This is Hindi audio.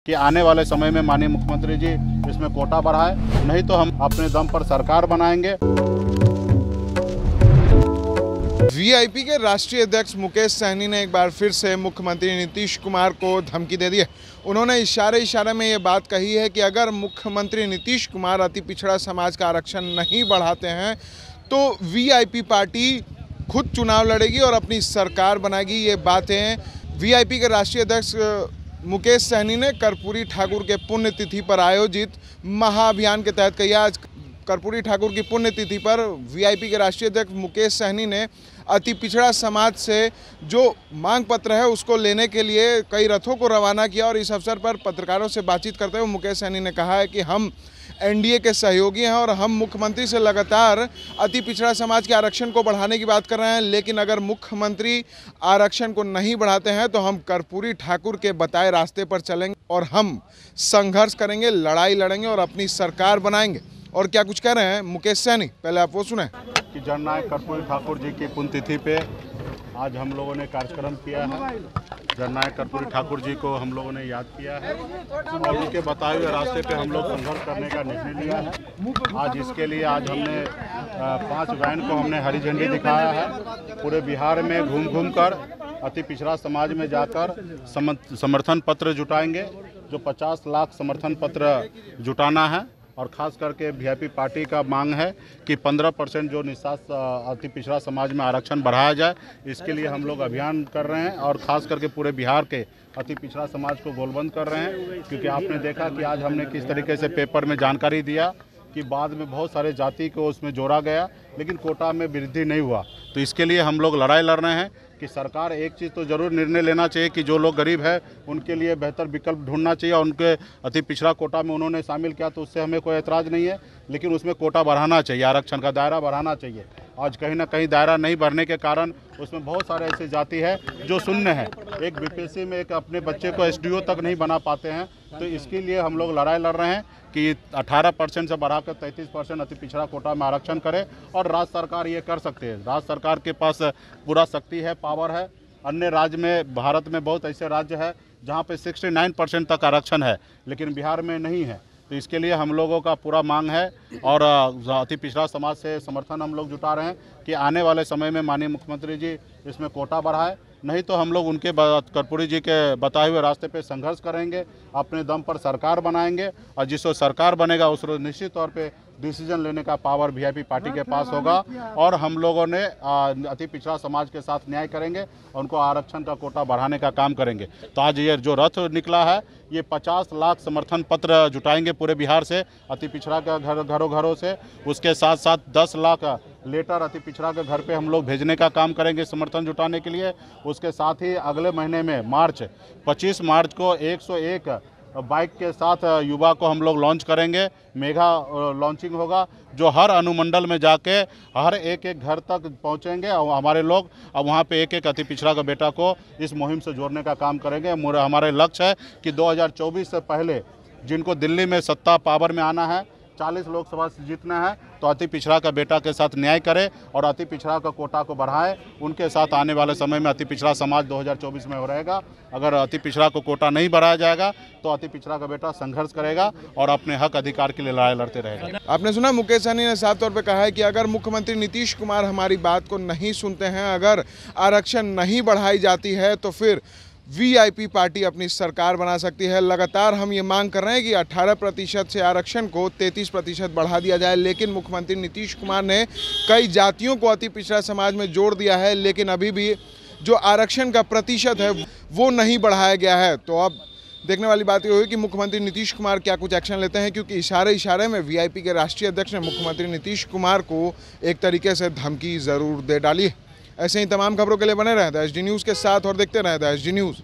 कि आने वाले समय में माननीय मुख्यमंत्री जी इसमें कोटा बढ़ाए, नहीं तो हम अपने दम पर सरकार बनाएंगे। वीआईपी के राष्ट्रीय अध्यक्ष मुकेश सहनी ने एक बार फिर से मुख्यमंत्री नीतीश कुमार को धमकी दे दी है। उन्होंने इशारे में ये बात कही है कि अगर मुख्यमंत्री नीतीश कुमार अति पिछड़ा समाज का आरक्षण नहीं बढ़ाते हैं तो वीआईपी पार्टी खुद चुनाव लड़ेगी और अपनी सरकार बनाएगी। ये बातें वीआईपी के राष्ट्रीय अध्यक्ष मुकेश सहनी ने कर्पूरी ठाकुर के पुण्यतिथि पर आयोजित महाअभियान के तहत कही। आज कर्पूरी ठाकुर की पुण्यतिथि पर वीआईपी के राष्ट्रीय अध्यक्ष मुकेश सहनी ने अति पिछड़ा समाज से जो मांग पत्र है उसको लेने के लिए कई रथों को रवाना किया और इस अवसर पर पत्रकारों से बातचीत करते हुए मुकेश सहनी ने कहा है कि हम एनडीए के सहयोगी हैं और हम मुख्यमंत्री से लगातार अति पिछड़ा समाज के आरक्षण को बढ़ाने की बात कर रहे हैं, लेकिन अगर मुख्यमंत्री आरक्षण को नहीं बढ़ाते हैं तो हम कर्पूरी ठाकुर के बताए रास्ते पर चलेंगे और हम संघर्ष करेंगे, लड़ाई लड़ेंगे और अपनी सरकार बनाएंगे। और क्या कुछ कह रहे हैं मुकेश सहनी, पहले आप वो सुने। कि जननायक कर्पूरी ठाकुर जी की पुण्यतिथि पे आज हम लोगों ने कार्यक्रम किया है। जननायक कर्पूरी ठाकुर जी को हम लोगों ने याद किया है और उनके बताए हुए रास्ते पे हम लोग संघर्ष करने का निर्णय लिया है। आज इसके लिए आज हमने 5 वैन को हमने हरी झंडी दिखाया है। पूरे बिहार में घूम कर अति पिछड़ा समाज में जाकर समर्थन पत्र जुटाएंगे। जो 50 लाख समर्थन पत्र जुटाना है और ख़ास करके वीआईपी पार्टी का मांग है कि 15% जो निःशक्त अति पिछड़ा समाज में आरक्षण बढ़ाया जाए। इसके लिए हम लोग अभियान कर रहे हैं और ख़ास करके पूरे बिहार के अति पिछड़ा समाज को गोलबंद कर रहे हैं, क्योंकि आपने देखा कि आज हमने किस तरीके से पेपर में जानकारी दिया कि बाद में बहुत सारे जाति को उसमें जोड़ा गया लेकिन कोटा में वृद्धि नहीं हुआ। तो इसके लिए हम लोग लड़ाई लड़ रहे हैं कि सरकार एक चीज़ तो ज़रूर निर्णय लेना चाहिए कि जो लोग गरीब है उनके लिए बेहतर विकल्प ढूंढना चाहिए और उनके अति पिछड़ा कोटा में उन्होंने शामिल किया तो उससे हमें कोई एतराज़ नहीं है, लेकिन उसमें कोटा बढ़ाना चाहिए, आरक्षण का दायरा बढ़ाना चाहिए। आज कहीं ना कहीं दायरा नहीं बढ़ने के कारण उसमें बहुत सारे ऐसे जाति है जो शून्य है। एक बीपीएससी में एक अपने बच्चे को एसडीओ तक नहीं बना पाते हैं। तो इसके लिए हम लोग लड़ाई लड़ रहे हैं कि 18% से बढ़ाकर 33% अति पिछड़ा कोटा में आरक्षण करे और राज्य सरकार ये कर सकते हैं। राज्य सरकार के पास पूरा शक्ति है, पावर है। अन्य राज्य में, भारत में बहुत ऐसे राज्य है जहाँ पे 69% तक आरक्षण है लेकिन बिहार में नहीं है। तो इसके लिए हम लोगों का पूरा मांग है और अति पिछड़ा समाज से समर्थन हम लोग जुटा रहे हैं कि आने वाले समय में माननीय मुख्यमंत्री जी इसमें कोटा बढ़ाए, नहीं तो हम लोग उनके कर्पूरी जी के बताए हुए रास्ते पे संघर्ष करेंगे, अपने दम पर सरकार बनाएंगे और जिसको सरकार बनेगा उस रोज निश्चित तौर पे डिसीजन लेने का पावर वीआईपी पार्टी के पास होगा और हम लोगों ने अति पिछड़ा समाज के साथ न्याय करेंगे और उनको आरक्षण का कोटा बढ़ाने का काम करेंगे। तो आज ये जो रथ निकला है ये 50 लाख समर्थन पत्र जुटाएंगे पूरे बिहार से अति पिछड़ा का घरों से। उसके साथ साथ 10 लाख लेटर अति पिछड़ा के घर पे हम लोग भेजने का काम करेंगे समर्थन जुटाने के लिए। उसके साथ ही अगले महीने में 25 मार्च को 101 बाइक के साथ युवा को हम लोग लॉन्च करेंगे। मेगा लॉन्चिंग होगा जो हर अनुमंडल में जाके हर एक घर तक पहुंचेंगे और हमारे लोग अब वहां पे एक अति पिछड़ा का बेटा को इस मुहिम से जोड़ने का काम करेंगे। हमारे लक्ष्य है कि 2024 से पहले जिनको दिल्ली में सत्ता पावर में आना है, 40 लोकसभा से जीतना है, तो अति पिछड़ा का बेटा के साथ न्याय करे और अति पिछड़ा का कोटा को बढ़ाए। उनके साथ आने वाले समय में अति पिछड़ा समाज 2024 में हो रहेगा। अगर अति पिछड़ा को कोटा नहीं बढ़ाया जाएगा तो अति पिछड़ा का बेटा संघर्ष करेगा और अपने हक अधिकार के लिए लड़ाई लड़ते रहेगा। आपने सुना मुकेश सहनी ने साफ तौर पर कहा है कि अगर मुख्यमंत्री नीतीश कुमार हमारी बात को नहीं सुनते हैं, अगर आरक्षण नहीं बढ़ाई जाती है तो फिर वीआईपी पार्टी अपनी सरकार बना सकती है। लगातार हम ये मांग कर रहे हैं कि 18% से आरक्षण को 33% बढ़ा दिया जाए, लेकिन मुख्यमंत्री नीतीश कुमार ने कई जातियों को अति पिछड़ा समाज में जोड़ दिया है, लेकिन अभी भी जो आरक्षण का प्रतिशत है वो नहीं बढ़ाया गया है। तो अब देखने वाली बात ये हुई कि मुख्यमंत्री नीतीश कुमार क्या कुछ एक्शन लेते हैं, क्योंकि इशारे में वीआईपी के राष्ट्रीय अध्यक्ष ने मुख्यमंत्री नीतीश कुमार को एक तरीके से धमकी ज़रूर दे डाली है। ऐसे ही तमाम खबरों के लिए बने रहें द एचडी न्यूज़ के साथ और देखते रहें द एचडी न्यूज़।